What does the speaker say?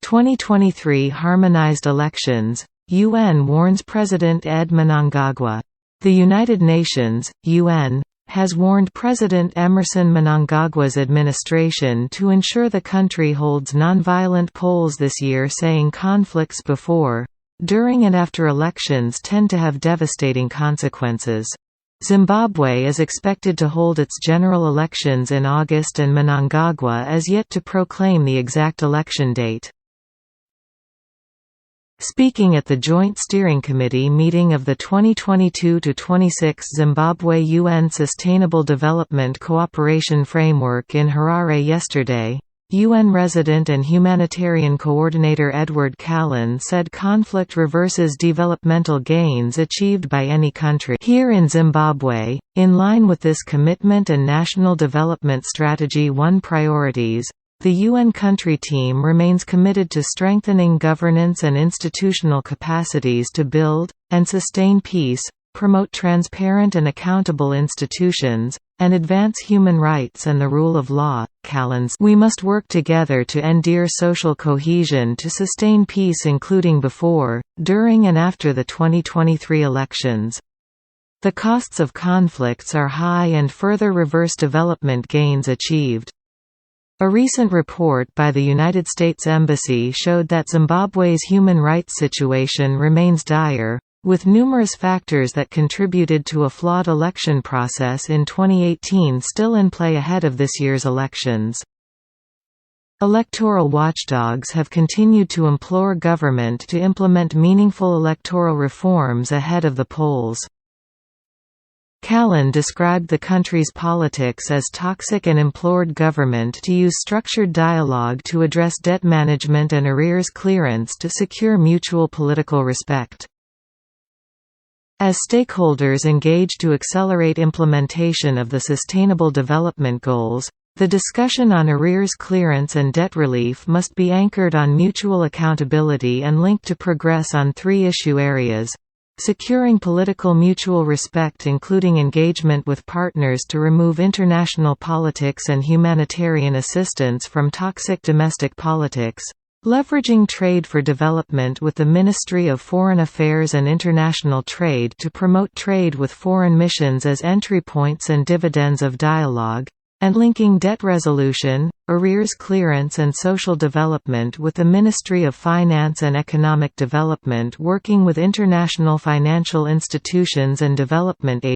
2023 harmonized elections, UN warns President Ed Mnangagwa. The United Nations, UN, has warned President Emerson Mnangagwa's administration to ensure the country holds nonviolent polls this year, saying conflicts before, during and after elections tend to have devastating consequences. Zimbabwe is expected to hold its general elections in August, and Mnangagwa is yet to proclaim the exact election date. Speaking at the Joint Steering Committee meeting of the 2022–26 Zimbabwe UN Sustainable Development Cooperation Framework in Harare yesterday, UN Resident and Humanitarian Coordinator Edward Callan said conflict reverses developmental gains achieved by any country. Here in Zimbabwe, in line with this commitment and National Development Strategy 1 priorities, the UN country team remains committed to strengthening governance and institutional capacities to build and sustain peace, promote transparent and accountable institutions, and advance human rights and the rule of law. Callan said, "We must work together to endear social cohesion to sustain peace, including before, during and after the 2023 elections. The costs of conflicts are high and further reverse development gains achieved." A recent report by the United States Embassy showed that Zimbabwe's human rights situation remains dire, with numerous factors that contributed to a flawed election process in 2018 still in play ahead of this year's elections. Electoral watchdogs have continued to implore government to implement meaningful electoral reforms ahead of the polls. Callan described the country's politics as toxic and implored government to use structured dialogue to address debt management and arrears clearance to secure mutual political respect. As stakeholders engage to accelerate implementation of the Sustainable Development Goals, the discussion on arrears clearance and debt relief must be anchored on mutual accountability and linked to progress on three issue areas: securing political mutual respect, including engagement with partners to remove international politics and humanitarian assistance from toxic domestic politics; leveraging trade for development with the Ministry of Foreign Affairs and International Trade to promote trade with foreign missions as entry points and dividends of dialogue; and linking debt resolution, arrears clearance and social development with the Ministry of Finance and Economic Development, working with international financial institutions and development